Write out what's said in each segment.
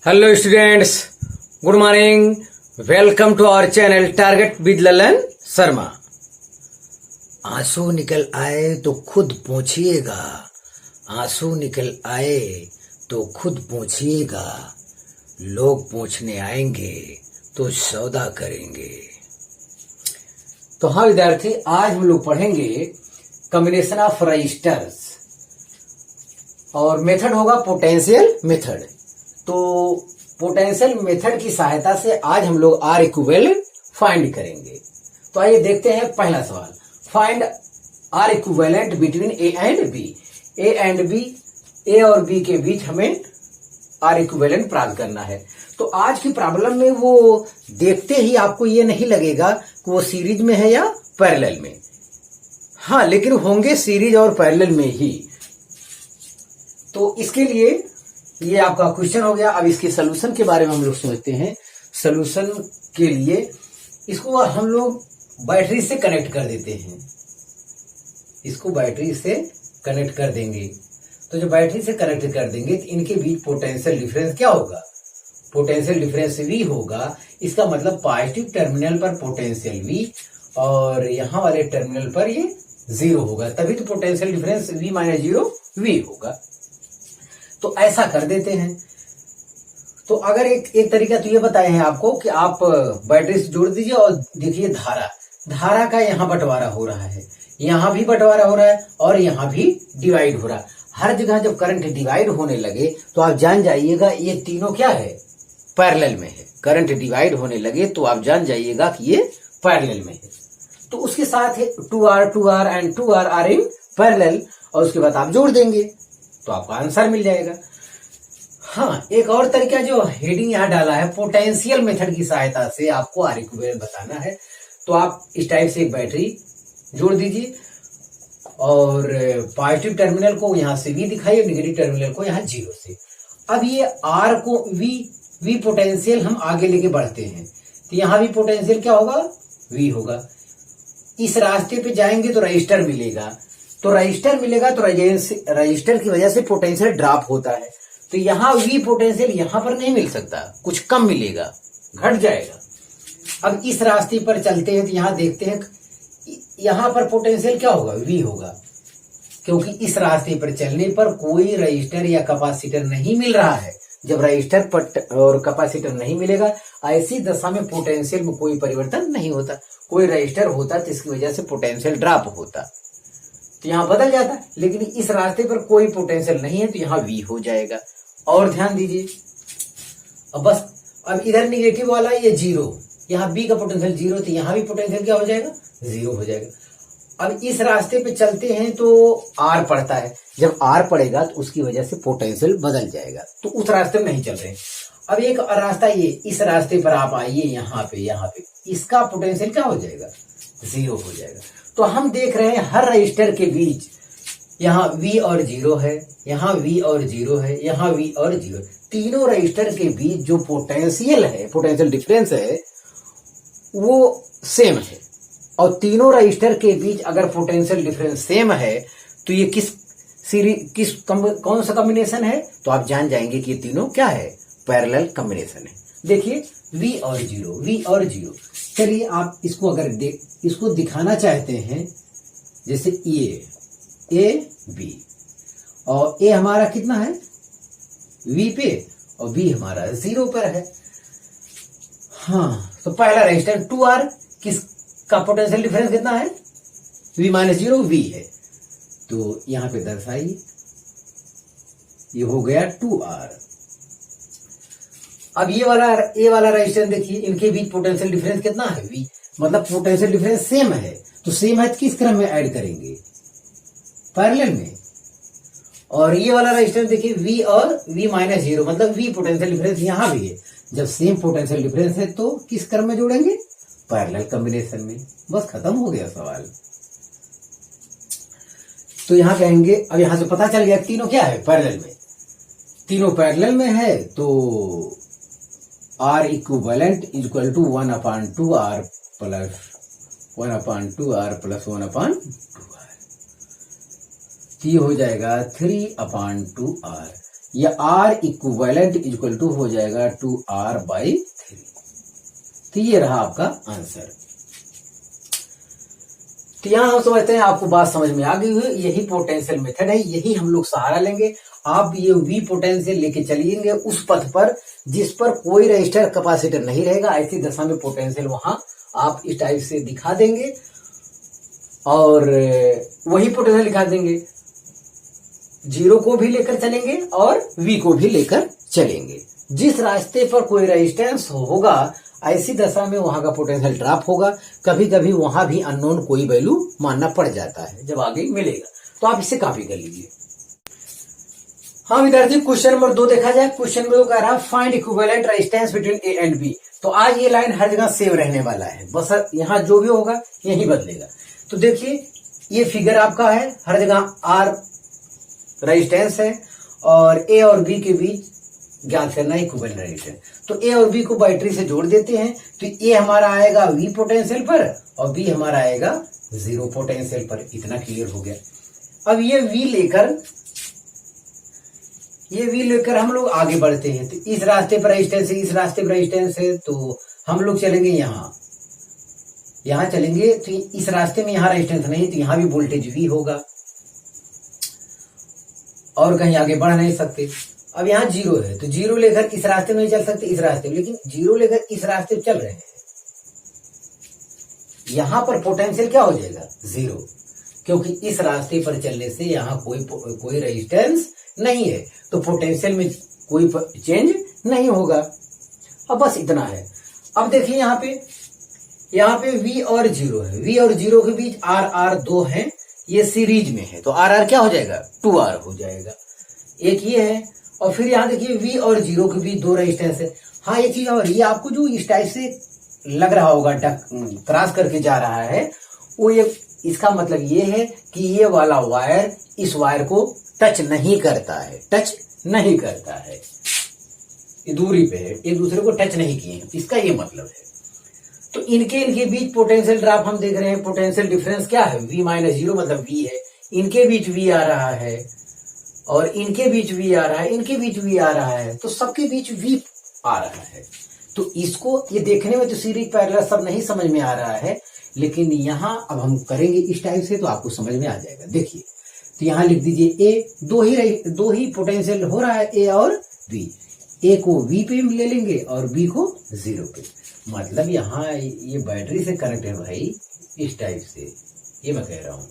Hello students, good morning. Welcome to our channel target with Lalan Sharma. आंसू निकल आए तो खुद पोंछिएगा, आंसू निकल आए तो खुद पोंछिएगा, लोग पोंछने आएंगे तो सौदा करेंगे। तो हाँ विद्यार्थी, आज हम लोग पढ़ेंगे कॉम्बिनेशन ऑफ रजिस्टर्स और मेथड होगा पोटेंशियल मेथड। तो पोटेंशियल मेथड की सहायता से आज हम लोग आर इक्विवेलेंट फाइंड करेंगे। तो आइए देखते हैं पहला सवाल, find R equivalent between A and B. A and B, A और बी के बीच हमें आर इक्विवेलेंट प्राप्त करना है। तो आज की प्रॉब्लम में वो देखते ही आपको ये नहीं लगेगा कि वो सीरीज में है या पैरेलल में। हाँ, लेकिन होंगे सीरीज और पैरेलल में ही। तो इसके लिए ये आपका क्वेश्चन हो गया। अब इसके सोल्यूशन के बारे में हम लोग सोचते हैं। सोल्यूशन के लिए इसको हम लोग बैटरी से कनेक्ट कर देते हैं, इसको बैटरी से कनेक्ट कर देंगे। तो जब बैटरी से कनेक्ट कर देंगे तो इनके बीच पोटेंशियल डिफरेंस क्या होगा? पोटेंशियल डिफरेंस V होगा। इसका मतलब पॉजिटिव टर्मिनल पर पोटेंशियल V और यहां वाले टर्मिनल पर ये 0 होगा, तभी तो potential difference V minus 0 V होगा। तो ऐसा कर देते हैं। तो अगर एक तरीका तो ये बताए हैं आपको कि आप बैटरी से जोड़ दीजिए और देखिए धारा का यहाँ बंटवारा हो रहा है, यहाँ भी बंटवारा हो रहा है और यहाँ भी डिवाइड हो रहा है। हर जगह जब करंट डिवाइड होने लगे तो आप जान जाइएगा ये तीनों क्या है? पैरेलल में है। करंट डिवाइड होने लगे तो आप जान जाइएगा कि ये पैरेलल में है। तो उसके साथ है 2R and 2R are in parallel, और उसके बाद आप जोड़ देंगे तो आपका आंसर मिल जाएगा। हाँ, एक और तरीका जो हेडिंग यहाँ डाला है, पोटेंशियल मेथड की सहायता से आपको आर इक्विवेलेंट बताना है। तो आप इस टाइप से एक बैटरी जोड़ दीजिए और पॉजिटिव टर्मिनल को यहाँ से V दिखाइए, नेगेटिव टर्मिनल को यहाँ 0 से। अब ये R को V पोटेंशियल हम आगे लेके बढ़ते हैं तो यहाँ भी पोटेंशियल क्या होगा? V होगा। इस रास्ते पे जाएंगे तो रजिस्टर मिलेगा, तो रजिस्टर की वजह से पोटेंशियल ड्रॉप होता है। तो यहाँ V पोटेंशियल यहाँ पर नहीं मिल सकता, कुछ कम मिलेगा, घट जाएगा। अब इस रास्ते पर चलते हैं तो यहाँ देखते हैं यहाँ पर पोटेंशियल क्या होगा? V होगा, क्योंकि इस रास्ते पर चलने पर कोई रजिस्टर या कैपेसिटर नहीं मिल रहा है। जब रजिस्टर और कैपेसिटर नहीं मिलेगा, ऐसी दशा में पोटेंशियल में कोई परिवर्तन नहीं होता। कोई रजिस्टर होता तो इसकी वजह से पोटेंशियल ड्रॉप होता, तो यहाँ बदल जाता है। लेकिन इस रास्ते पर कोई पोटेंशियल नहीं है तो यहाँ V हो जाएगा। और ध्यान दीजिए, अब इधर निगेटिव वाला ये 0, यहाँ B का पोटेंशियल 0, तो यहाँ भी पोटेंशियल क्या हो जाएगा? 0 हो जाएगा। अब इस रास्ते पे चलते हैं तो R पड़ता है, जब R पड़ेगा तो उसकी वजह से पोटेंशियल बदल जाएगा, तो उस रास्ते में नहीं चल रहे। अब एक रास्ता ये, इस रास्ते पर आप आइए, यहाँ पे इसका पोटेंशियल क्या हो जाएगा? 0 हो जाएगा। तो हम देख रहे हैं हर रजिस्टर के बीच यहाँ V और 0 है, यहाँ V और 0 है, यहाँ V और 0। तीनों रजिस्टर के बीच जो पोटेंशियल है, पोटेंशियल डिफरेंस है, वो सेम है। और तीनों रजिस्टर के बीच अगर पोटेंशियल डिफरेंस सेम है तो ये कौन सा कॉम्बिनेशन है? तो आप जान जाएंगे कि ये तीनों क्या है? पैरेलल कॉम्बिनेशन है। देखिए V और 0। चलिए आप इसको अगर इसको दिखाना चाहते हैं, जैसे A B, और A हमारा कितना है? V पे, और B हमारा 0 पर है। हाँ, तो पहला रजिस्टर 2R, किसका पोटेंशियल डिफरेंस कितना है? V माइनस 0 V है, तो यहां पे दर्शाइए, ये हो गया 2R। अब ये वाला रजिस्टर देखिए, इनके बीच पोटेंशियल डिफरेंस कितना है? V, मतलब पोटेंशियल डिफरेंस सेम है। तो सेम है तो किस क्रम में ऐड करेंगे? पैरेलल में। और ये वाला रजिस्टर देखिए V और V माइनस 0, मतलब V पोटेंशियल डिफरेंस यहाँ भी है। जब सेम पोटेंशियल डिफरेंस है तो किस क्रम में जोड़ेंगे? पैरेलल कॉम्बिनेशन में। बस खत्म हो गया सवाल। तो यहाँ कहेंगे, अब यहां से पता चल गया तीनों क्या है? पैरेलल में। तीनों पैरेलल में है तो R equivalent equal to 1/2R plus 1/2R plus 1/2R। ये हो जाएगा 3/2R। या R इक्विवेलेंट इक्वल टू हो जाएगा 2R/3। तो ये रहा आपका आंसर। तो यहां हम समझते हैं आपको बात समझ में आ गई हुई। यही पोटेंशियल मेथड है, यही हम लोग सहारा लेंगे। आप ये V पोटेंशियल लेके चलिएंगे उस पथ पर जिस पर कोई रजिस्टर कैपेसिटर नहीं रहेगा। ऐसी दशा में पोटेंशियल वहां आप इस टाइप से दिखा देंगे और वही पोटेंशियल दिखा देंगे। 0 को भी लेकर चलेंगे और V को भी लेकर चलेंगे। जिस रास्ते पर कोई रेजिस्टेंस होगा ऐसी दशा में वहां का पोटेंशियल ड्रॉप होगा। कभी कभी वहां भी अननोन कोई वैल्यू मानना पड़ जाता है जब आगे मिलेगा। तो आप इसे कॉपी कर लीजिए। हाँ विद्यार्थी, क्वेश्चन नंबर 2 देखा जाए। क्वेश्चन नंबर 2 कह रहा है find equivalent resistance between A and B। तो आज ये लाइन हर जगह सेम रहने वाला है, बस यहाँ जो भी होगा यही बदलेगा। तो देखिए ये फिगर आपका है, हर जगह R रेजिस्टेंस है और A और B के बीच ज्ञात करना इक्विवेलेंट रेजिस्टेंस। तो A और B को बैटरी से जोड़ देते हैं तो A हमारा आएगा V पोटेंशियल पर और B हमारा आएगा 0 पोटेंशियल पर। इतना क्लियर हो गया। अब ये V लेकर हम लोग आगे बढ़ते हैं। तो इस रास्ते पर रेजिस्टेंस है, इस रास्ते पर रेजिस्टेंस है, तो हम लोग चलेंगे यहां चलेंगे। तो इस रास्ते में यहां रेजिस्टेंस नहीं, तो यहां भी वोल्टेज V होगा और कहीं आगे बढ़ नहीं सकते। अब यहाँ 0 है तो 0 लेकर इस रास्ते में नहीं चल सकते, इस रास्ते में, लेकिन 0 लेकर इस रास्ते में चल रहे हैं। यहां पर पोटेंशियल क्या हो जाएगा 0, क्योंकि इस रास्ते पर चलने से यहाँ कोई रेजिस्टेंस नहीं है तो पोटेंशियल में कोई चेंज नहीं होगा। अब बस इतना है। अब देखिए यहाँ पे V और 0 है, V और 0 के बीच R 2 है, ये सीरीज में है तो R क्या हो जाएगा 2R हो जाएगा। एक ये है और फिर यहाँ देखिए V और 0 के बीच 2 रेजिस्टेंस है। हाँ एक चीज और, ये आपको जो इस टाइप से लग रहा होगा क्रॉस करके जा रहा है वो इसका मतलब ये है कि ये वाला वायर इस वायर को टच नहीं करता है, ये दूरी पे है, एक दूसरे को टच नहीं किए हैं, इसका ये मतलब है। तो इनके बीच पोटेंशियल ड्रॉप हम देख रहे हैं। पोटेंशियल डिफरेंस क्या है V-0 मतलब V है। इनके बीच V आ रहा है और इनके बीच V आ रहा है, इनके बीच V आ रहा है, तो सबके बीच V आ रहा है। तो इसको ये देखने में तो सीरीज पैरेलल सब नहीं समझ में आ रहा है, लेकिन यहां अब हम करेंगे इस टाइप से तो आपको समझ में आ जाएगा। देखिए तो यहां लिख दीजिए A, दो ही पोटेंशियल हो रहा है A और B। A को V पे ले लेंगे और B को 0 पे। मतलब यहाँ ये बैटरी से कनेक्ट है भाई इस टाइप से, ये मैं कह रहा हूं।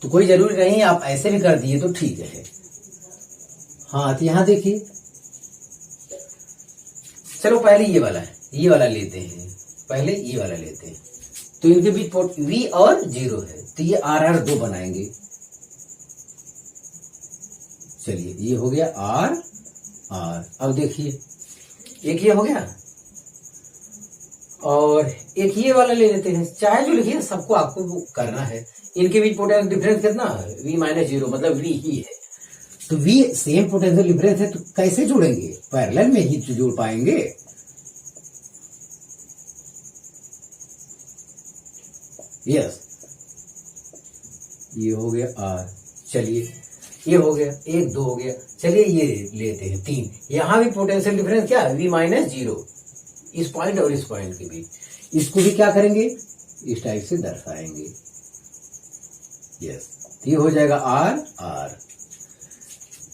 तो कोई जरूरी नहीं आप ऐसे भी कर दिए तो ठीक है। हाँ तो यहां देखिए, चलो पहले ये वाला लेते हैं, पहले ये वाला लेते हैं। तो इनके बीच V और 0 है तो ये R 2 बनाएंगे। चलिए ये हो गया R। अब देखिए एक ये हो गया और एक ये वाला ले लेते हैं। चाहे जो लिखिए सबको आपको करना है। इनके बीच पोटेंशियल डिफरेंस कितना है V-0 मतलब V ही है। तो V सेम पोटेंशियल डिफरेंस है तो कैसे जोड़ेंगे, पैरेलल में ही जोड़ पाएंगे। यस ये हो गया R। चलिए ये हो गया 1 2 हो गया। चलिए ये लेते हैं 3। यहां भी पोटेंशियल डिफरेंस क्या है V-0 इस पॉइंट और इस पॉइंट के बीच। इसको भी क्या करेंगे इस टाइप से दर्शाएंगे। यस ये हो जाएगा R।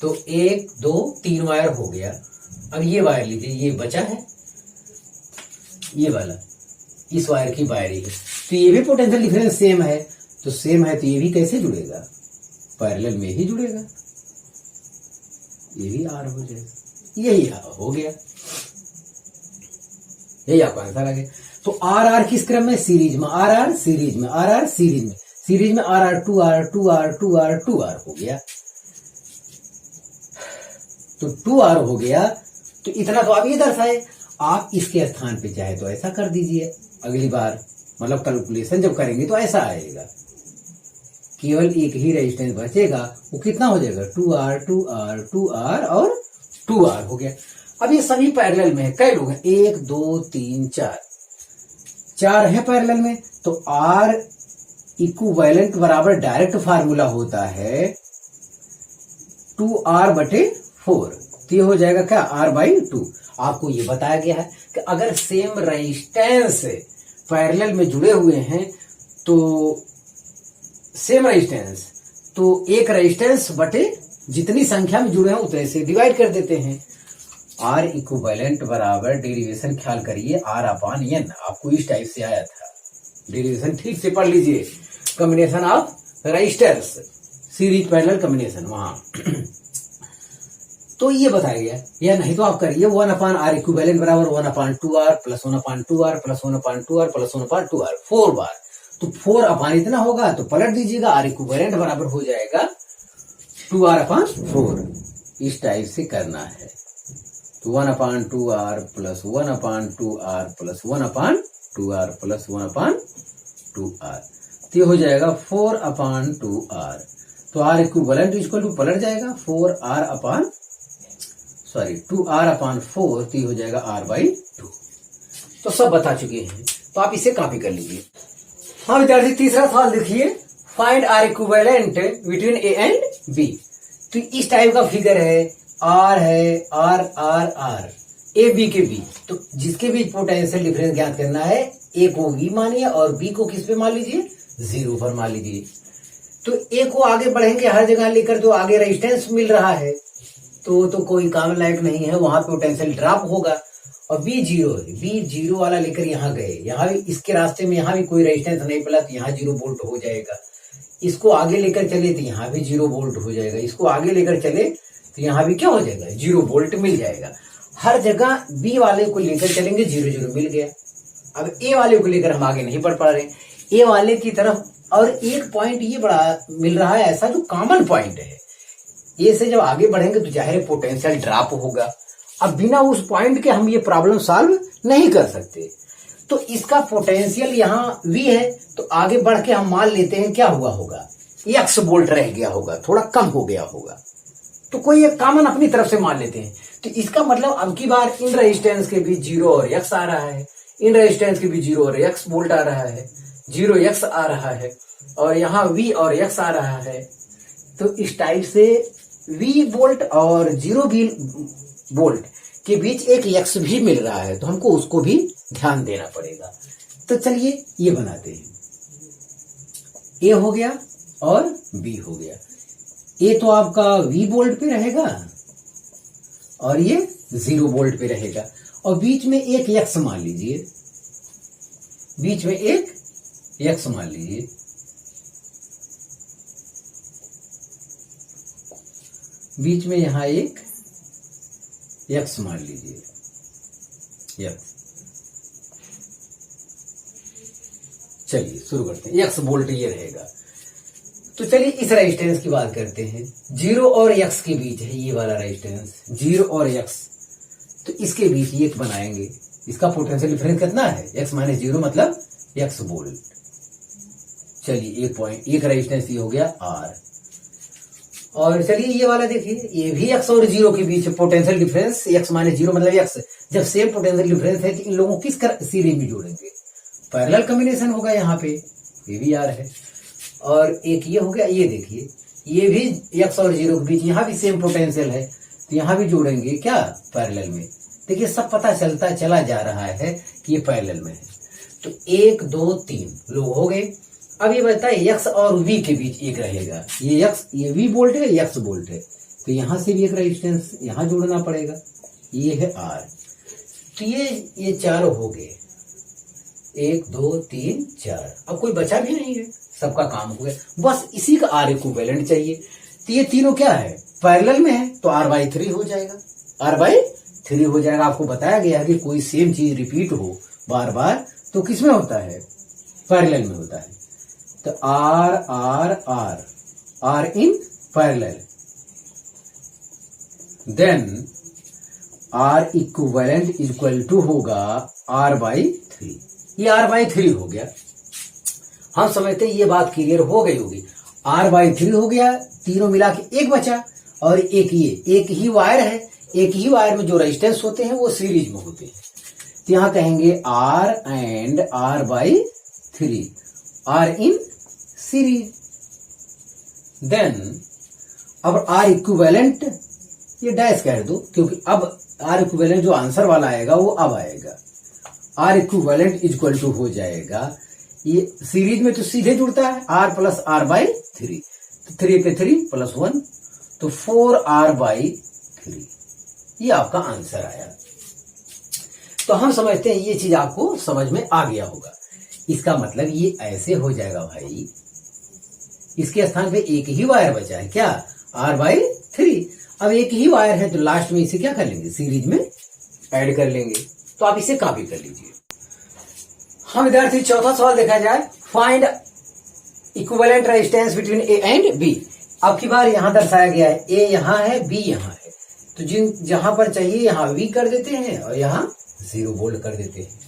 तो 1 2 3 वायर हो गया। अब ये वायर लीजिए, ये बचा है ये वाला, इस वायर की वायरिंग है तो ये भी पोटेंशियल डिफरेंस सेम है। तो सेम है तो ये भी कैसे जुड़ेगा, पैरेलल में ही जुड़ेगा। ये भी R हो जाएगा। यही हो गया, यही आपका आंसर आ गया। तो R किस क्रम में, सीरीज में। R सीरीज में, R सीरीज में R 2R हो गया। तो 2R हो गया। तो इतना तो आप ये दर्शाए। आप इसके स्थान पे चाहे तो ऐसा कर दीजिए अगली बार, मतलब कैलकुलेशन जब करेंगे तो ऐसा आएगा। केवल एक ही रेजिस्टेंस बचेगा, वो कितना हो जाएगा 2R और 2R हो गया। अब ये सभी पैरेलल में है। कई लोग हैं 1 2 3 4 है पैरेलल में। तो R इक्विवेलेंट बराबर डायरेक्ट फार्मूला होता है 2R/4, तो ये हो जाएगा क्या, R/2। आपको ये बताया गया है कि अगर सेम रेजिस्टेंस पैरेलल में जुड़े हुए हैं तो सेम रेजिस्टेंस, तो एक रेजिस्टेंस बटे जितनी संख्या में जुड़े हैं उतने से डिवाइड कर देते हैं। R इक्विवेलेंट बराबर, डेरिवेशन ख्याल करिए, R/N, आपको इस टाइप से आया था। डेरिवेशन ठीक से पढ़ लीजिए, combination of resistors, series parallel combination वहां तो ये बताया गया, या नहीं तो आप करिए 1/R इक्विवेलेंट बराबर 1/2R plus 1/2R plus 1/2R plus 1/2R 4 बार, तो 4 इतना होगा तो पलट दीजिएगा, R इक्विवेलेंट बराबर हो जाएगा 2R/4। इस टाइप से करना है, तो 1/2R plus 1/2R plus 1/2R plus 1/2R, तो ये हो जाएगा 4/2R। तो R इक्विवेलेंट इक्वल टू पलट जाएगा 2R/4, तो ये हो जाएगा R/2। तो सब बता चुके हैं, तो आप इसे कॉपी कर लीजिए। हाँ विद्यार्थी, तीसरा सवाल देखिए, find R equivalent between A and B। तो इस टाइप का फिगर है, R है, R A B के बीच, तो जिसके बीच पोटेंशियल डिफरेंस ज्ञात करना है, A को V मानिए और B को किस पे मान लीजिए, 0 पर मान लीजिए। तो A को आगे बढ़ेंगे हर जगह लेकर, तो आगे रेजिस्टेंस मिल रहा है, तो कोई काम लायक नहीं है, वहां पोटेंशियल ड्रॉप होगा। और B 0 है, B 0 वाला लेकर यहाँ गए, यहाँ भी इसके रास्ते में यहाँ भी कोई रेजिस्टेंस नहीं पड़ा, तो यहाँ 0 वोल्ट हो जाएगा। इसको आगे लेकर चले तो यहाँ भी 0 वोल्ट हो जाएगा, इसको आगे लेकर चले तो यहाँ भी क्या हो जाएगा, 0 वोल्ट मिल जाएगा। हर जगह B वाले को लेकर चलेंगे, 0 मिल गया। अब A वाले को लेकर हम आगे नहीं बढ़ पा रहे, A वाले की तरफ और एक पॉइंट ये बड़ा मिल रहा है ऐसा जो कॉमन पॉइंट है, ए से जब आगे बढ़ेंगे तो जाहिर पोटेंशियल ड्रॉप होगा। अब बिना उस पॉइंट के हम ये प्रॉब्लम सॉल्व नहीं कर सकते, तो इसका पोटेंशियल यहाँ V है, तो आगे बढ़ के हम मान लेते हैं क्या हुआ होगा, x वोल्ट रह गया होगा, थोड़ा कम हो गया होगा, तो कोई एक कॉमन अपनी तरफ से मान लेते हैं। तो इसका मतलब अब की बार इन रेजिस्टेंस के बीच 0 और x आ रहा है, इन रेजिस्टेंस के बीच 0 और x वोल्ट आ रहा है, 0x आ रहा है, और यहाँ V और x आ रहा है। तो इस टाइप से V वोल्ट और 0 V वोल्ट के बीच एक x भी मिल रहा है, तो हमको उसको भी ध्यान देना पड़ेगा। तो चलिए ये बनाते हैं, A हो गया और B हो गया। A तो आपका V वोल्ट पे रहेगा और ये 0 वोल्ट पे रहेगा, और बीच में एक x मान लीजिए, बीच में एक x मान लीजिए, बीच में यहां एक x मान लीजिए, x। चलिए शुरू करते हैं, x वोल्ट ये रहेगा। तो चलिए इस रेजिस्टेंस की बात करते हैं, 0 और x के बीच है ये वाला रेजिस्टेंस, 0 और x, तो इसके बीच एक बनाएंगे। इसका पोटेंशियल डिफरेंस कितना है, x - 0 मतलब x वोल्ट। चलिए एक रेजिस्टेंस ये हो गया R, और चलिए ये वाला देखिए, ये भी x और 0 के बीच पोटेंशियल डिफरेंस, x - 0 मतलब x। जब सेम पोटेंशियल डिफरेंस है तो इन लोगों को किस सीरीज में जोड़ेंगे, पैरेलल कॉम्बिनेशन होगा, यहाँ पे ये भी R है, और एक ये हो गया, ये देखिए ये भी x और 0 के बीच, यहाँ भी सेम पोटेंशियल है, तो यहाँ भी जोड़ेंगे क्या, पैरेलल में। देखिए सब पता चला जा रहा है कि ये पैरेलल में है। तो 1 2 3 लोग हो गए। अब ये बता है x और v के बीच एक रहेगा, ये v वोल्ट है, x वोल्ट है, तो यहां से भी एक रेजिस्टेंस यहां जोड़ना पड़ेगा, ये है R। तो ये चारों हो गए, 1 2 3 4, अब कोई बचा भी नहीं है, सबका काम हो गया, बस इसी का R इक्विवेलेंट चाहिए। तो ये तीनों क्या है, पैरेलल में है, तो R/3 हो जाएगा, R/3 हो जाएगा। आपको बताया गया है कि कोई सेम चीज रिपीट हो बार बार तो किसमें होता है, पैरेलल में होता है। तो R in parallel, then R equivalent equal to होगा R/3। ये R/3 हो गया, हम समझते ये बात क्लियर हो गई होगी। R/3 हो गया, तीनों मिला के एक बचा, और एक ही वायर है, एक ही वायर में जो रेजिस्टेंस होते हैं वो सीरीज में होते हैं, तो यहां कहेंगे R and R/3, R in series, then अब आर इक्विवेलेंट ये डैश कह दो, क्योंकि अब आर इक्विवेलेंट जो आंसर वाला आएगा वो अब आएगा। आर इक्विवेलेंट इक्वल टू हो जाएगा, ये सीरीज में तो सीधे जुड़ता है, आर प्लस आर बाई 3, तो 3 के 3 प्लस 1, तो 4r/3, ये आपका आंसर आया। तो हम समझते हैं ये चीज आपको समझ में आ गया होगा। इसका मतलब ये ऐसे हो जाएगा भाई, इसके स्थान पे एक ही वायर बचा है, क्या, r/3। अब एक ही वायर है तो लास्ट में इसे क्या कर लेंगे, सीरीज में ऐड कर लेंगे। तो आप इसे कॉपी कर लीजिए। हम विद्यार्थी चौथा सवाल देखा जाए, find equivalent resistance between A and B. अब की बार यहां दर्शाया गया है, ए यहां है, बी यहां है, तो जहां पर चाहिए यहां वी कर देते हैं और यहां 0 वोल्ट कर देते हैं।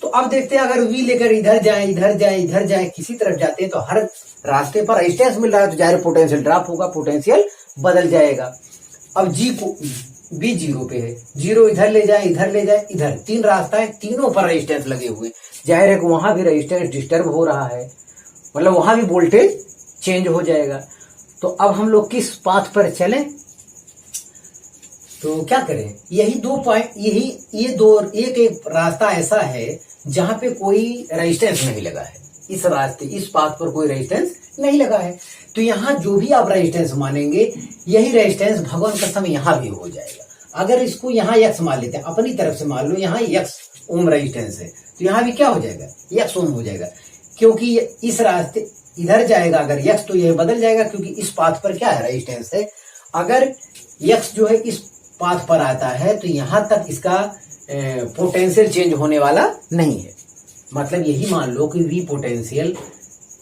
तो अब देखते हैं, अगर वी लेकर इधर जाए इधर जाए इधर जाए, किसी तरफ जाते हैं तो हर रास्ते पर रेजिस्टेंस मिल रहा है, तो जाहिर पोटेंशियल ड्रॉप होगा, पोटेंशियल बदल जाएगा। अब जी को बी 0 पे है, 0 इधर ले जाए इधर ले जाए इधर, 3 रास्ता है, तीनों पर रेजिस्टेंस लगे हुए, जाहिर है कि वहां भी रेजिस्टेंस डिस्टर्ब हो रहा है, मतलब वहां भी वोल्टेज चेंज हो जाएगा। तो अब हम लोग किस पाथ पर चलें, तो क्या करें, यही 2 पॉइंट, एक रास्ता ऐसा है जहां पे कोई रेजिस्टेंस नहीं लगा है, इस रास्ते इस पाथ पर कोई रेजिस्टेंस नहीं लगा है, तो यहां जो भी आप रेजिस्टेंस मानेंगे यही रेजिस्टेंस भगवान कसम यहां भी हो जाएगा। अगर इसको यहां x मान लेते हैं, अपनी तरफ से मान लो यहां x ओम रेजिस्टेंस है, तो यहां भी क्या हो जाएगा, x ओम हो जाएगा, क्योंकि इस रास्ते इधर जाएगा अगर x, तो यह बदल जाएगा, क्योंकि इस पाथ पर क्या है, रेजिस्टेंस है। अगर x जो है इस पाथ पर आता है तो यहां तक इसका पोटेंशियल चेंज होने वाला नहीं है। मतलब यही मान लो कि वी पोटेंशियल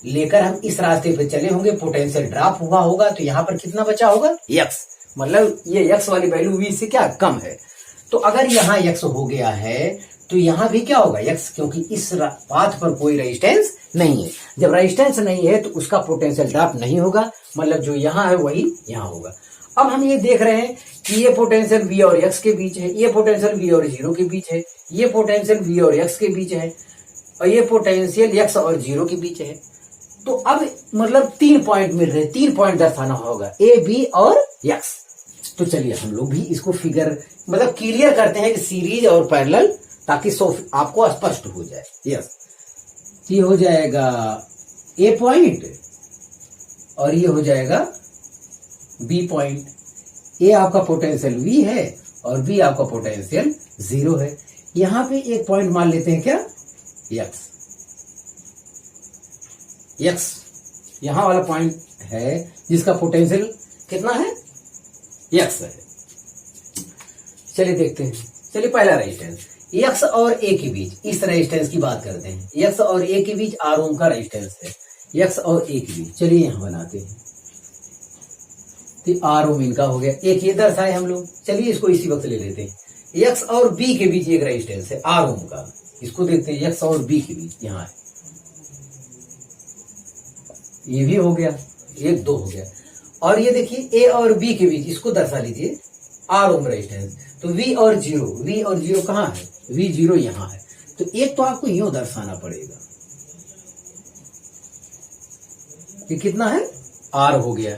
लेकर हम इस रास्ते पे चले होंगे, पोटेंशियल ड्रॉप हुआ होगा, तो यहाँ पर कितना बचा होगा, x, मतलब ये x वाली वैल्यू v से क्या कम है। तो अगर यहाँ x हो गया है तो यहाँ भी क्या होगा, x, क्योंकि इस पाथ पर कोई रेजिस्टेंस नहीं है। जब रेजिस्टेंस नहीं है तो उसका पोटेंशियल ड्रॉप नहीं होगा, मतलब जो यहाँ है वही यहाँ होगा। अब हम ये देख रहे हैं कि ये पोटेंशियल v और x के बीच है, ये पोटेंशियल v और 0 के बीच है, ये पोटेंशियल v और x के बीच है, और ये पोटेंशियल x और 0 के बीच है। तो अब मतलब 3 पॉइंट मिल रहे हैं, 3 पॉइंट दर्शाना होगा, a, b और x। तो चलिए हम लोग भी इसको फिगर मतलब क्लियर करते हैं कि सीरीज और पैरेलल, ताकि आपको स्पष्ट हो जाए। यस, ये हो जाएगा a पॉइंट और ये हो जाएगा b पॉइंट। a आपका पोटेंशियल v है और b आपका पोटेंशियल 0 है। यहां पे एक पॉइंट मान लेते हैं क्या, x यहां वाला पॉइंट है जिसका पोटेंशियल कितना है, x है। चलिए देखते हैं, चलिए पहला रेजिस्टेंस x और a के बीच, इस रेजिस्टेंस की बात करते हैं। x और a के बीच r ओम का रेजिस्टेंस है, x और a के बीच। चलिए यहां बनाते हैं, तो r ओम इनका हो गया, एक ये दर्शाए हम लोग। चलिए इसको इसी वक्त ले लेते हैं। x और b के बीच एक रेजिस्टेंस है r ओम का, इसको देखते हैं, x और b के बीच यहाँ है, ये भी हो गया, 1 2 हो गया। और ये देखिए a और b के बीच, इसको दर्शा लीजिए r ओम रेजिस्टेंस। तो v और 0 कहाँ है, v 0 यहाँ है, तो एक तो आपको यूं दर्शाना पड़ेगा, ये कितना है, r हो गया।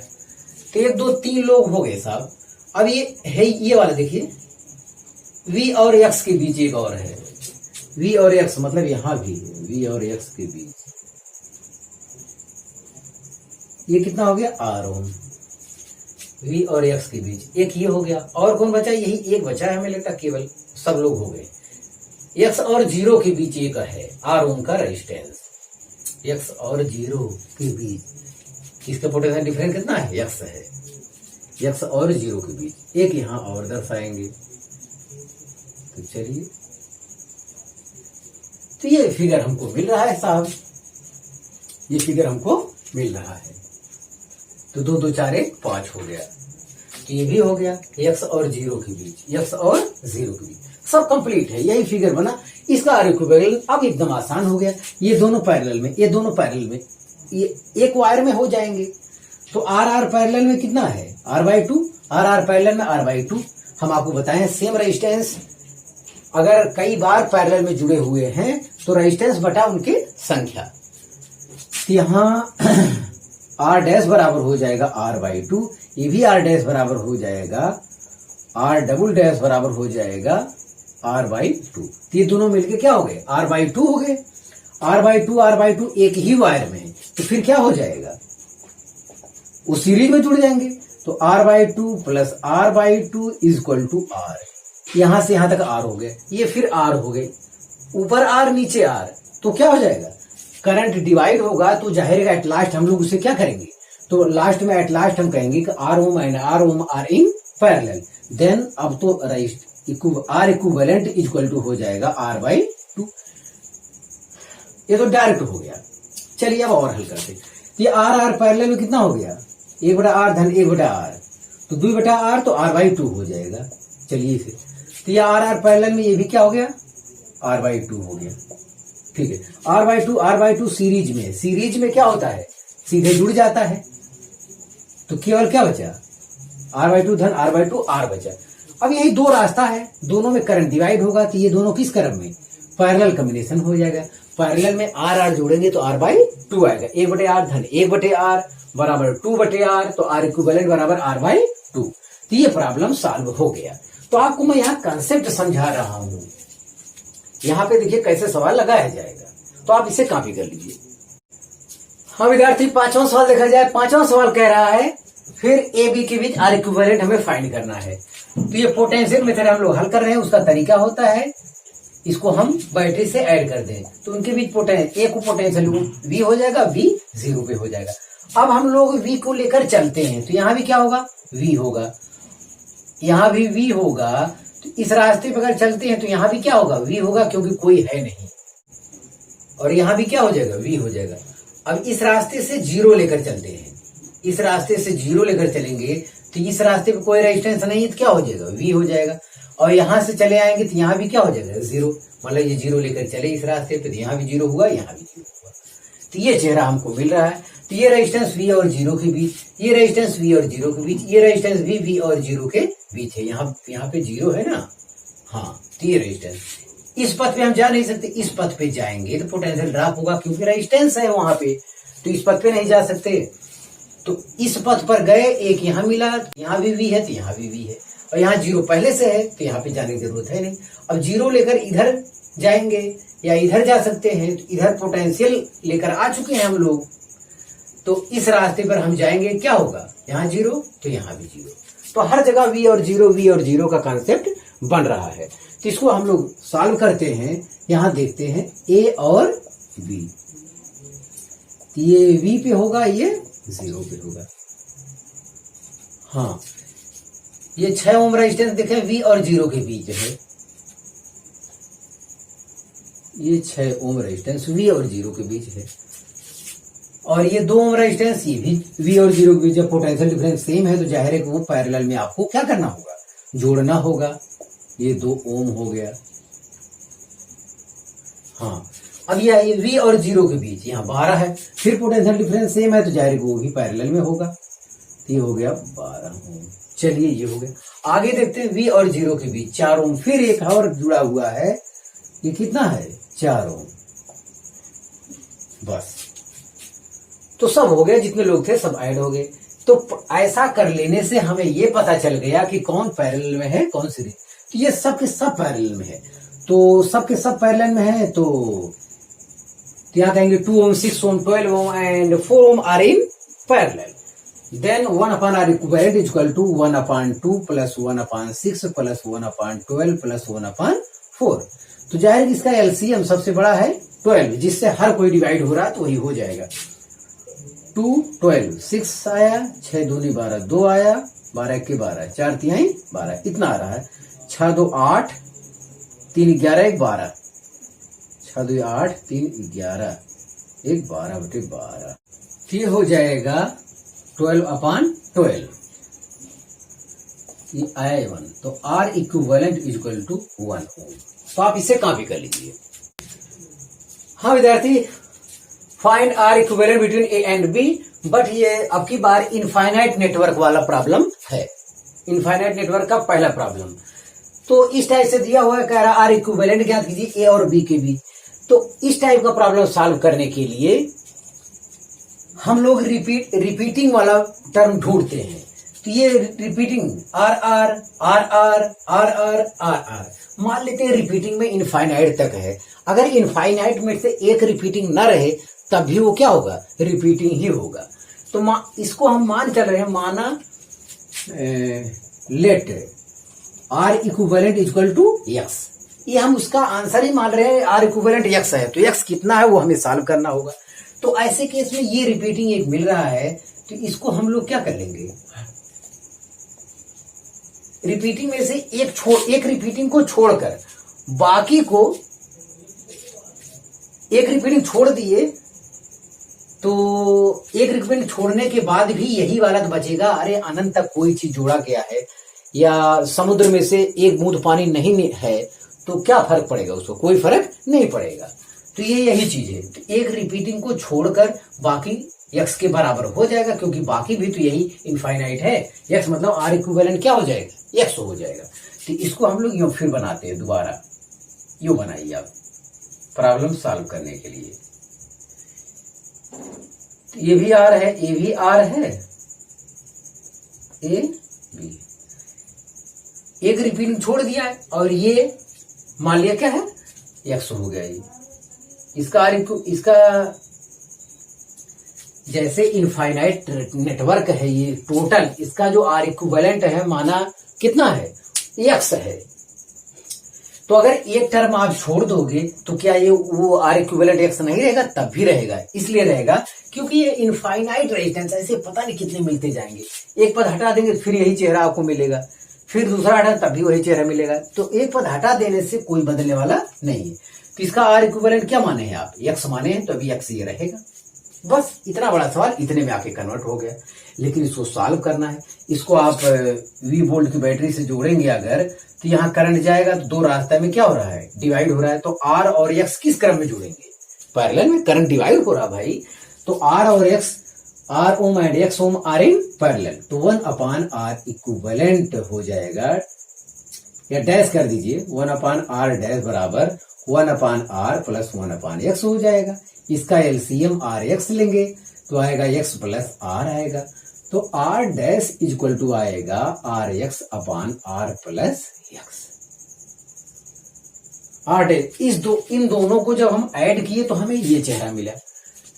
तो 1 2 3 लोग हो गए साहब। अब ये है, ये वाला देखिए, v और x के बीच एक और है, v और x मतलब यहां भी v और x के बीच, ये कितना हो गया, r ओम, v और x के बीच एक ये हो गया। और कौन बचा, यही एक बचा है हमें लगता, केवल सब लोग हो गए। x और 0 के बीच एक है r ओम का रेजिस्टेंस, x और 0 के बीच इसका पोटेंशियल डिफरेंस कितना है, x है, x और 0 के बीच एक यहां और दर्शाएंगे। तो चलिए, तो ये फिगर हमको मिल रहा है साहब, ये फिगर हमको मिल रहा है। तो 2 2 4 1 5 हो गया, तो ये भी हो गया, x और 0 के बीच, x और 0 के बीच सब कंप्लीट है, यही फिगर बना। इसका आर इक्विवेलेंट अब एकदम आसान हो गया, ये दोनों पैरेलल में, ये दोनों पैरेलल में, ये एक वायर में हो जाएंगे। तो आर पैरेलल में कितना है, r/2, आर पैरेलल में r/2। हम आपको बताएं सेम रेजिस्टेंस अगर कई बार पैरेलल में जुड़े हुए हैं तो रेजिस्टेंस बटा उनकी संख्या। यहाँ आर डैश बराबर हो जाएगा आर बाई टू, ये भी आर डैश बराबर हो जाएगा आर डबल डैश बराबर हो जाएगा आर बाई टू। तो ये दोनों मिलके क्या हो गए, आर बाई टू हो गए। आर बाई टू एक ही वायर में है, तो फिर क्या हो जाएगा, वो सीरीज में जुड़ जाएंगे। तो R by two plus R by two is equal to R, यहां से यहां तक आर हो गया, ये फिर आर हो गए, ऊपर आर नीचे आर, तो क्या हो जाएगा, करंट डिवाइड होगा तो जाहिर है एट लास्ट हम लोग उसे क्या करेंगे, तो लास्ट में एट लास्ट हम कहेंगे कि R ohm and R ohm are in parallel. Then अब तो R equivalent is equal to हो जाएगा आर बाई टू। ये तो डायरेक्ट हो गया। चलिए अब और हल करते, ये आर आर पैरेलल में कितना हो गया, 1/r धन 1/r, तो 2/r तो r बाई टू हो जाएगा। चलिए फिर तो ये आर आर पैरेलल में ये भी क्या हो गया, r बाई टू हो गया। ठीक है, r बाई टू सीरीज में क्या होता है, सीधे जुड़ जाता है, तो केवल क्या बचा, r बाई टू धन r बाई टू r बचा। अब यही दो रास्ता है, दोनों में करंट डिवाइड होगा, तो ये दोनों किस क्रम में, पैरेलल कॉम्बिनेशन हो जाएगा। पैरेलल में आर आर जोड़ेंगे तो r बाई टू आएगा, 1/r धन 1/r बराबर 2/r, तो r इक्विवेलेंट बराबर r बाई टू। तो ये प्रॉब्लम सॉल्व हो गया। तो आपको मैं यहाँ कंसेप्ट समझा रहा हूं, यहाँ पे देखिए कैसे सवाल लगाया जाएगा, तो आप इसे कॉपी कर लीजिए। हाँ विद्यार्थी, पांचवा सवाल देखा जाए। पांचवा सवाल कह रहा है फिर ए बी के बीच आर इक्विवेलेंट हमें फाइंड करना है। तो ये पोटेंशियल मेथड हम लोग हल कर रहे हैं, उसका तरीका होता है इसको हम बैटरी से ऐड कर दें, तो उनके बीच पोटेंशियल, ए को पोटेंशियल वी हो जाएगा, वी 0 पे हो जाएगा। अब हम लोग वी को लेकर चलते हैं, तो यहाँ भी क्या होगा, वी होगा, यहाँ भी वी होगा। तो इस रास्ते पर अगर चलते हैं तो यहाँ भी क्या होगा, वी होगा, क्योंकि कोई है नहीं, और यहाँ भी क्या हो जाएगा, वी हो जाएगा। अब इस रास्ते से 0 लेकर चलते हैं, इस रास्ते से 0 लेकर चलेंगे तो इस रास्ते पे कोई रेजिस्टेंस नहीं है, तो क्या हो जाएगा, वी हो जाएगा। और यहाँ से चले आएंगे तो यहाँ भी क्या हो जाएगा, 0, मतलब ये 0 लेकर चले इस रास्ते पे, तो यहाँ भी 0 हुआ, यहाँ भी 0 हुआ। तो ये चेहरा हमको मिल रहा है। तो ये रेजिस्टेंस V और 0 के बीच, ये रेजिस्टेंस V और 0 के बीच, ये रेजिस्टेंस V और 0 के बीच है। यहाँ पे 0 है ना, हाँ, तो ये रेजिस्टेंस, इस पथ पे हम जा नहीं सकते, इस पथ पे जाएंगे तो पोटेंशियल ड्रॉप होगा, क्योंकि रेजिस्टेंस है वहां पे, तो इस पथ पे नहीं जा सकते। तो इस पथ पर गए, एक यहाँ मिला, यहाँ भी V है तो यहाँ भी V है, और यहाँ 0 पहले से है तो यहाँ पे जाने की जरूरत है नहीं। अब 0 लेकर इधर जाएंगे या इधर जा सकते हैं, तो इधर पोटेंशियल लेकर आ चुके हैं हम लोग, तो इस रास्ते पर हम जाएंगे, क्या होगा, यहाँ 0 तो यहाँ भी 0, तो हर जगह V और 0 का कॉन्सेप्ट बन रहा है। तो इसको हम लोग सॉल्व करते हैं। यहाँ देखते हैं A और B, ये V पे होगा, ये 0 पे होगा। हाँ, ये 6 ओम रेजिस्टेंस देखें V और 0 के बीच है, ये 6 ओम रेजिस्टेंस V और 0 के बीच है, और ये 2 ओम रेजिस्टेंस ये भी V और 0 के बीच। जब पोटेंशियल डिफरेंस सेम है तो जाहिर है कि वो पैरेलल में आपको क्या करना होगा, जोड़ना होगा। ये 2 ओम हो गया। हाँ, अब ये V और 0 के बीच यहाँ 12 है, फिर पोटेंशियल डिफरेंस सेम है तो जाहिर है कि वो भी पैरेलल में होगा, तो ये हो गया 12 ओम। चलिए ये हो गया। आगे देखते हैं V और 0 के बीच 4 ओम, फिर एक और जुड़ा हुआ है, ये कितना है, 4 ओम। बस, तो सब हो गया, जितने लोग थे सब ऐड हो गए। तो ऐसा कर लेने से हमें ये पता चल गया कि कौन पैरेलल में है, कौन सीरीज। तो ये सब के सब पैरेलल में है, तो सब के सब पैरेलल में है, तो यहाँ कहेंगे 2 ohm, 6 ohm, 12 ohm and 4 ohm are in parallel. Then 1/r equivalent is equal to 1/2 plus 1/6 plus 1/12 plus 1/4। तो जाहिर है इसका एलसीएम सबसे बड़ा है 12, जिससे हर कोई डिवाइड हो रहा है तो वही हो जाएगा। 2 12, 6 आया, 6 दूनी 12, 2 आया, 12 के 12, 4 तिहाई 12, इतना आ रहा है। 6 2 8, 3 11, 1 12, 6 2 8, 3 11, 1 12/12, ये हो जाएगा 12/12, ये आया 1, तो R equivalent is equal to 1 ohm. तो आप इसे कॉपी कर लीजिए। हाँ विद्यार्थी, find R equivalent between A and B, but ये अब की बार इनफाइनाइट नेटवर्क वाला प्रॉब्लम है, इनफाइनाइट नेटवर्क का पहला प्रॉब्लम। तो इस टाइप से दिया हुआ है, कह रहा R इक्विवेलेंट ज्ञात कीजिए A और B के बीच। तो इस टाइप का प्रॉब्लम सॉल्व करने के लिए हम लोग रिपीटिंग वाला टर्म ढूंढते हैं। तो ये repeating R R R R R R R R, मान लेते हैं रिपीटिंग में इनफाइनाइट तक है। अगर इनफाइनाइट में से एक रिपीटिंग न रहे तब भी वो क्या होगा, रिपीटिंग ही होगा। तो इसको हम मान चल रहे हैं, माना let R equivalent equal to X, ये हम उसका आंसर ही मान रहे हैं, आर इक्विवेलेंट एक्स है। तो एक्स कितना है वो हमें सॉल्व करना होगा। तो ऐसे केस में ये रिपीटिंग एक मिल रहा है, तो इसको हम लोग क्या कर लेंगे, रिपीटिंग में से एक रिपीटिंग को छोड़कर बाकी को, एक रिपीटिंग छोड़ दिए तो एक रिपीटिंग छोड़ने के बाद भी यही वाला बचेगा। अरे अनंत तक कोई चीज जोड़ा गया है या समुद्र में से एक बूंद पानी नहीं है तो क्या फर्क पड़ेगा, उसको कोई फर्क नहीं पड़ेगा। तो ये यही चीज है। तो एक रिपीटिंग को छोड़कर बाकी एक्स के बराबर हो जाएगा, क्योंकि बाकी भी तो यही इनफाइनाइट है। एक्स मतलब आर इक्विवेलेंट क्या हो जाएगा, एक्स हो जाएगा। तो इसको हम लोग यूं फिर बनाते हैं, दोबारा यूं बनाइए आप प्रॉब्लम सॉल्व करने के लिए। तो ये भी आर है, ये भी आर है, ए बी, एक रिपीटिंग छोड़ दिया है और ये मान लिया क्या है, एक्स हो गया। ये इसका जैसे इनफाइनाइट नेटवर्क है ये टोटल, इसका जो आर इक्विवेलेंट है माना कितना है, एक्स है। तो अगर एक टर्म आप छोड़ दोगे तो क्या ये वो आर इक्विवेलेंट एक्स नहीं रहेगा, तब भी रहेगा। इसलिए रहेगा क्योंकि ये इनफाइनाइट रेजिस्टेंस, ऐसे पता नहीं कितने मिलते जाएंगे। एक पद हटा देंगे फिर यही चेहरा आपको मिलेगा, फिर दूसरा हटा तब भी वही चेहरा मिलेगा। तो एक पद हटा देने से कोई बदलने वाला नहीं है। तो इसका आर इक्विवेलेंट क्या माने हैं आप, एक्स माने हैं, तो अभी एक्स ये रहेगा। बस इतना बड़ा सवाल इतने में आके कन्वर्ट हो गया। लेकिन इसको सॉल्व करना है। इसको आप वी वोल्ट की बैटरी से जोड़ेंगे अगर, तो यहाँ करंट जाएगा तो दो रास्ते में क्या हो रहा है, डिवाइड हो रहा है। तो आर और एक्स किस क्रम में जुड़ेंगे, पैरेलल में, करंट डिवाइड हो रहा भाई। तो आर और X, R ohm and X ohm are in parallel, तो 1/r इक्विवेलेंट हो जाएगा, या डैश कर दीजिए, 1/r डैश बराबर 1/r प्लस 1/x हो जाएगा। इसका एलसीएम आर एक्स लेंगे तो आएगा x प्लस आर आएगा। तो आर डैश इक्वल टू आएगा R X upon R plus X. R dash इन दोनों को जब हम ऐड किए तो हमें ये चेहरा मिला।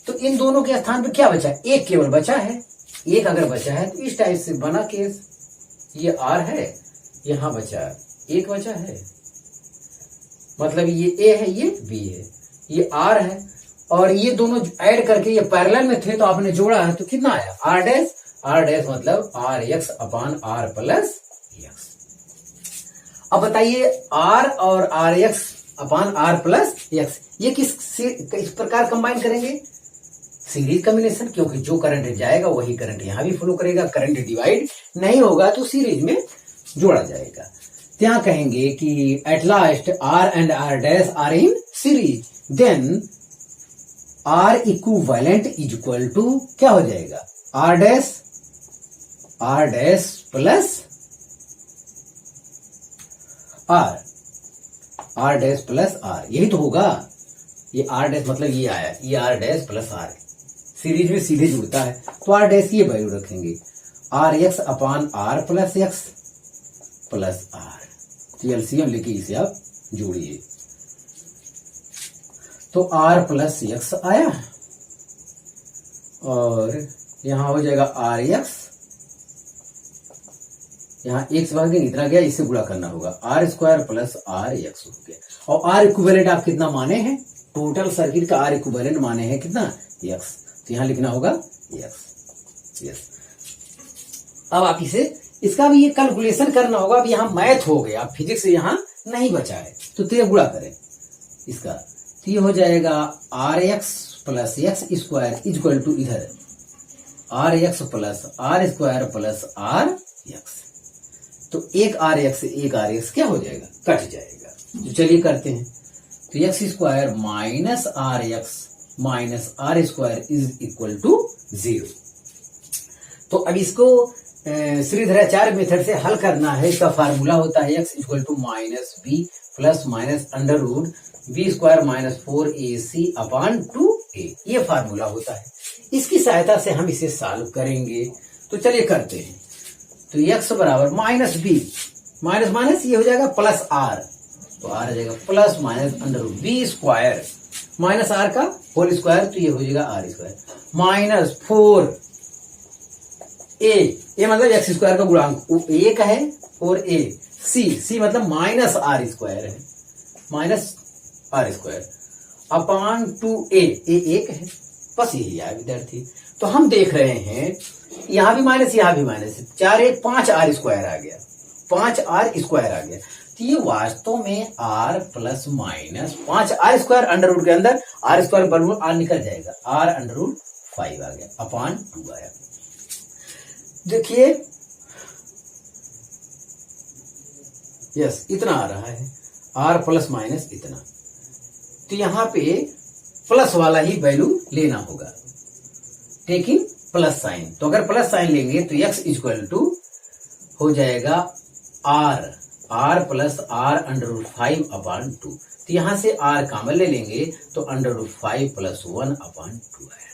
तो इन दोनों के स्थान पे क्या बचा, एक केवल बचा है। एक अगर बचा है तो इस टाइप से बना केस, ये आर है, यहां बचा एक बचा है, मतलब ये ए है, ये बी है, ये आर है, और ये दोनों ऐड करके ये पैरेलल में थे तो आपने जोड़ा है तो कितना आया, आर डैश। आर डैश मतलब R X upon R plus X. अब बताइए आर और R X upon R plus X ये किस प्रकार कंबाइन करेंगे, सीरीज कॉम्बिनेशन, क्योंकि जो करंट जाएगा वही करंट यहां भी फ्लो करेगा। करंट डिवाइड नहीं होगा तो सीरीज में जोड़ा जाएगा। यहाँ कहेंगे कि at last R and R dash R in series, then R equivalent is equal to क्या हो जाएगा, R dash plus R dash plus R, यही तो होगा। ये आर डैश मतलब ये आया, ये R dash plus R series में सीधे जुड़ता है, तो आर डैश ये वैल्यू रखेंगे, R X upon R plus X plus R. तो एलसीएम लेके इसे आप जोड़िए, तो आर प्लस एक्स आया और यहां हो जाएगा आर एक्स, यहां एक्स भाग इतना गया, इससे गुणा करना होगा, R square plus R X हो गया। और आर इक्विवेलेंट आप कितना माने हैं, टोटल सर्किट का आर इक्विवेलेंट माने हैं कितना, एक्स, तो यहां लिखना होगा एक्स। यस, अब आप इसे, इसका भी ये कैलकुलेशन करना होगा। अब यहां मैथ हो गया, फिजिक्स यहां नहीं बचा है, तो तेरे गुणा करें इसका, तो ये हो जाएगा R X plus X square equal to इधर R X plus R square plus R X. तो एक आर एक्स क्या हो जाएगा, कट जाएगा। तो चलिए करते हैं, तो X square minus R square is equal to 0। तो अब इसको श्रीधराचार्य मेथड से हल करना है। इसका फार्मूला होता है X equal to minus B plus minus under root B square minus 4ac upon 2a, ये फार्मूला होता है। इसकी सहायता से हम इसे सॉल्व करेंगे। तो चलिए करते हैं। तो x बराबर माइनस बी, माइनस माइनस ये हो जाएगा प्लस आर, तो आर हो जाएगा plus minus under root B square minus R का होल स्क्वायर, तो ये हो जाएगा आर स्क्वायर माइनस 4 ए मतलब एक्स स्क्वायर का गुणांक ए का है, और ए सी मतलब माइनस आर स्क्वायर है, minus R square upon 2a, A एक है, बस यही है विद्यार्थी। तो हम देख रहे हैं यहां भी माइनस यहां भी माइनस, 4 एक 5 आर स्क्वायर आ गया, 5 आर स्क्वायर आ गया। तो ये वास्तव में R plus minus 5 R square under root के अंदर आर स्क्वायर बराबर आर निकल जाएगा, आर अंडर रूट 5 आ गया अपान 2 आया। देखिए यस इतना आ रहा है, आर प्लस माइनस इतना। तो यहां पे प्लस वाला ही वैल्यू लेना होगा, टेकिंग प्लस साइन। तो अगर प्लस साइन लेंगे तो x इक्वल टू हो जाएगा R plus R under root 5 upon 2। तो यहां से r कॉमन ले लेंगे तो अंडर रूट 5 प्लस 1 अपान 2 आया।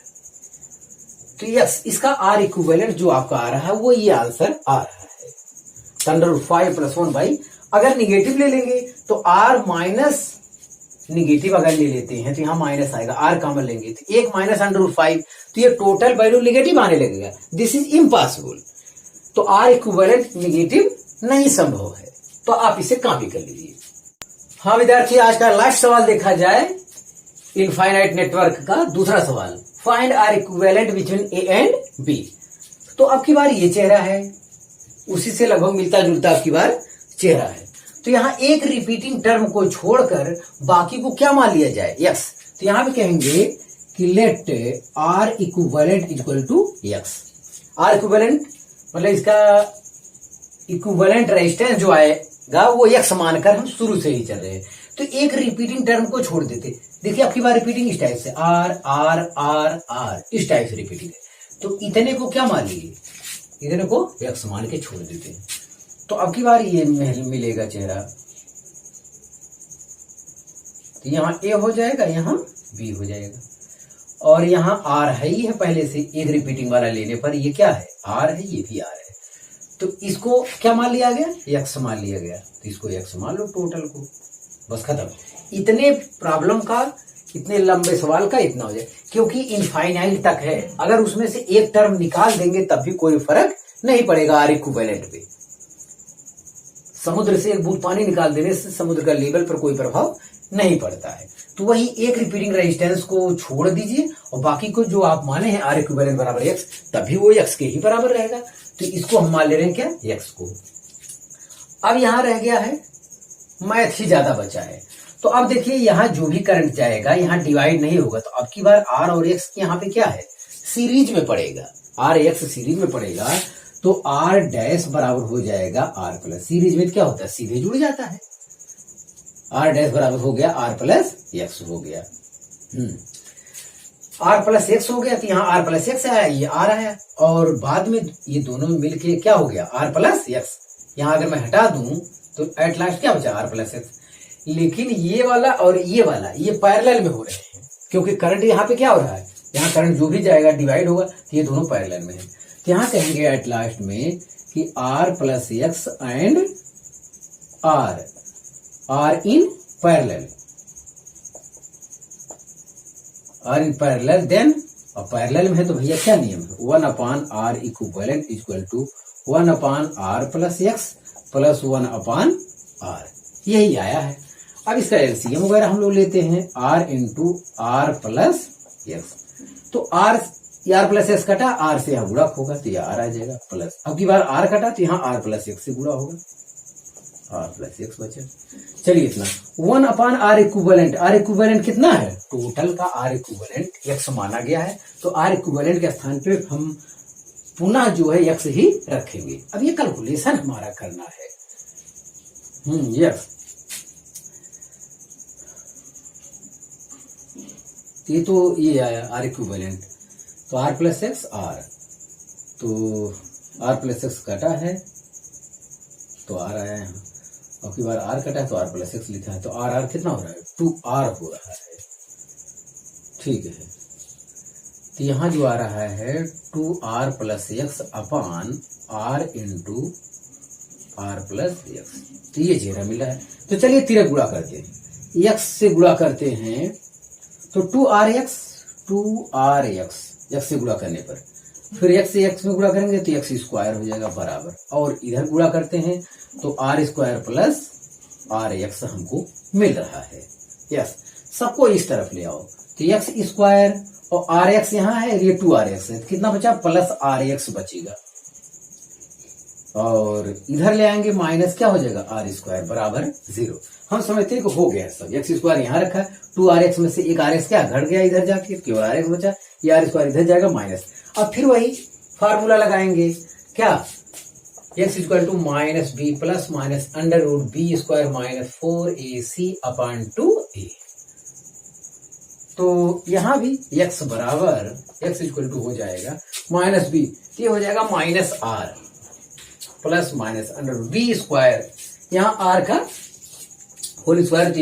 तो यस इसका r इक्विवेलेंट जो आपका आ रहा है वो ये आंसर आ रहा है, अंडर रूट 5 प्लस 1 बाई। अगर निगेटिव ले लेंगे तो r माइनस निगेटिव अगर ले लेते हैं तो यहां माइनस आएगा, आर कॉमन लेंगे तो 1 माइनस अंडर रूट 5, तो ये टोटल वैल्यू निगेटिव आने लगेगा, दिस इज इम्पॉसिबल। तो आर इक्विवेलेंट निगेटिव नहीं संभव है, तो आप इसे कॉपी कर लीजिए। हाँ विद्यार्थी, आज का लास्ट सवाल देखा जाए इनफाइनाइट नेटवर्क का दूसरा सवाल, find R equivalent between A and B. तो अब की बार ये चेहरा है, उसी से लगभग मिलता जुलता अब की बार चेहरा है। तो यहां एक रिपीटिंग टर्म को छोड़कर बाकी को क्या मान लिया जाए, यस। तो यहां पे कहेंगे कि let R equivalent equal to X. R equivalent मतलब इसका इक्विवेलेंट रेजिस्टेंस जो आएगा वो एक्स मानकर हम शुरू से ही चल रहे हैं। तो एक रिपीटिंग टर्म को छोड़ देते, देखिए आपकी बार रिपीटिंग इस टाइप से आर आर आर आर इस टाइप से रिपीटिंग है। तो इतने को क्या मान लीजिए, इतने को एक्स मान के छोड़ देते हैं। तो अब की बार ये मिलेगा चेहरा, तो यहां ए हो जाएगा, यहां बी हो जाएगा, और यहां आर है ही है पहले से, एक रिपीटिंग वाला लेने पर ये क्या है आर है, ये भी आर है। तो इसको क्या मान लिया गया, एक्स मान लिया गया, तो इसको एक्स मान लो टोटल को, बस खत्म। इतने प्रॉब्लम का, इतने लंबे सवाल का इतना हो जाए, क्योंकि इनफाइनाइट तक है। अगर उसमें से एक टर्म निकाल देंगे तब भी कोई फर्क नहीं पड़ेगा आर इक्विवेलेंट पे। समुद्र से एक बूंद पानी निकाल देने से समुद्र का लेवल पर कोई प्रभाव नहीं पड़ता है। तो वही एक रिपीटिंग रेजिस्टेंस को छोड़ दीजिए और बाकी को जो आप माने हैं आर इक्विवेलेंट बराबर एक्स, तभी वो एक्स के ही बराबर रहेगा। तो इसको हम मान ले रहे हैं क्या, एक्स को। अब यहां रह गया है मैथ ही ज्यादा बचा है। तो अब देखिए यहां जो भी करंट जाएगा यहां डिवाइड नहीं होगा, तो अब की बार आर और एक्स यहाँ पे क्या है, सीरीज में पड़ेगा, आर एक्स सीरीज में पड़ेगा। तो आर डैश बराबर हो जाएगा आर प्लस, सीरीज में क्या होता है सीधे जुड़ जाता है, आर डैश बराबर हो गया आर प्लस एक्स हो गया, आर प्लस एक्स हो गया। तो यहाँ आर प्लस एक्स आया, ये आर आया, और बाद में ये दोनों मिलके क्या हो गया आर प्लस एक्स। यहाँ अगर मैं हटा दूं तो एट लास्ट क्या बचा आर प्लस एक्स। लेकिन ये वाला और ये वाला ये पैरेलल में हो रहे हैं, क्योंकि करंट यहाँ पे क्या हो रहा है, यहाँ करंट जो भी जाएगा डिवाइड होगा, तो ये दोनों पैरेलल में है। तो यहाँ कहेंगे एट लास्ट में कि R plus X and R in parallel, R in parallel. Then parallel में है तो भैया क्या नियम है, 1 upon R equivalent equal to 1 upon R plus X plus 1 upon R, यही आया है। अब इसका एलसीएम वगैरह हम लोग लेते हैं, R into R plus X. तो आर प्लस एक्स कटा, आर से यहाँ गुणा होगा तो यह आर आ जाएगा प्लस, अब की बार आर कटा तो यहाँ आर प्लस एक्स से गुणा होगा, आर प्लस एक्स बचा। चलिए इतना 1 अपान आर इक्विवेलेंट कितना है, टोटल का आर इक्विवेलेंट एक्स माना गया है। तो आर इक्विवेलेंट के स्थान पे हम पुनः जो है एक्स ही रखेंगे। अब ये कैलकुलेशन हमारा करना है, यस। ये तो ये आया आर इक्विवेलेंट, तो आर प्लस एक्स आर, तो आर प्लस एक्स कटा है तो आर आया यहाँ, और की बार आर कटा है तो आर प्लस एक्स लिखा है, तो आर कितना हो रहा है 2r हो रहा है, ठीक है। तो यहाँ जो आ रहा है 2r प्लस एक्स अपान r into r plus X. तो ये चेहरा मिला है। तो चलिए तिरक गुणा करते हैं, x से गुणा करते हैं तो 2rx x से गुणा करने पर, फिर x से x में गुणा करेंगे तो x स्क्वायर हो जाएगा बराबर, और इधर गुणा करते हैं तो r स्क्वायर प्लस rx हमको मिल रहा है। यस, सबको इस तरफ ले आओ तो x स्क्वायर और rx यहाँ है, ये 2rx है, कितना बचा प्लस rx बचेगा, और इधर ले आएंगे माइनस क्या हो जाएगा r स्क्वायर बराबर 0। हम समझते हैं कि हो गया सब, x स्क्वायर यहाँ रखा है, 2rx में से एक rx क्या घट गया इधर जाके, केवल rx बचा, ये r स्क्वायर इधर जाएगा माइनस। अब फिर वही फार्मूला लगाएंगे, क्या x equal to minus B plus minus under root B square minus 4ac upon 2a। तो यहां भी x बराबर x इक्वल टू हो जाएगा माइनस बी, ये हो जाएगा minus r plus minus under root B square, यहाँ r का होल स्क्वायर तो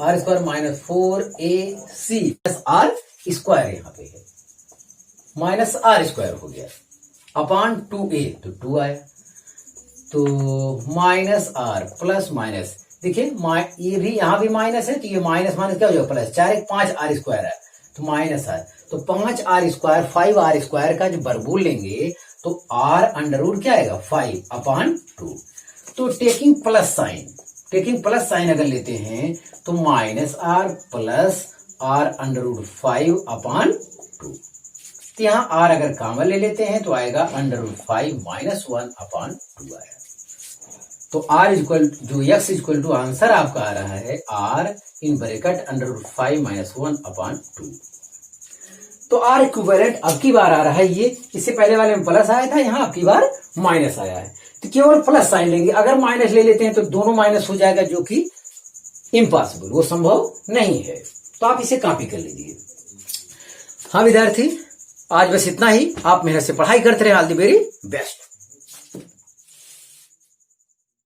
r square minus 4ac plus r square यहाँ पे है, माइनस r स्क्वायर हो गया अपॉन 2a, तो 2 आया, तो माइनस r प्लस माइनस, देखिए ये भी यहाँ भी माइनस है, तो ये माइनस माइनस क्या हो जाएगा प्लस, 4 5 r स्क्वायर है तो माइनस r, तो 5 r स्क्वायर 5 r स्क्वायर का जो वर्गमूल लेंगे तो r अंडर रूट क्या आएगा 5 अपॉन 2। तो टेकिंग प्लस साइन अगर लेते हैं तो minus r plus r under root 5 upon 2। तो यहाँ r अगर कॉमन ले लेते हैं तो आएगा अंडर रूट 5 माइनस 1 अपॉन 2 आया। तो r इक्वल जो x इक्वल टू आंसर आपका आ रहा है r in bracket under root 5 minus 1 upon 2। तो r इक्विवेलेंट अब की बार आ रहा है ये, इससे पहले वाले में प्लस आया था, यहाँ अब की बार माइनस आया है, तो केवल प्लस साइन लेंगे, अगर माइनस ले लेते हैं तो दोनों माइनस हो जाएगा, जो कि इम्पॉसिबल, वो संभव नहीं है। तो आप इसे कॉपी कर लीजिए। हाँ विद्यार्थी, आज बस इतना ही, आप मेहनत से पढ़ाई करते रहे, ऑल द वेरी बेस्ट।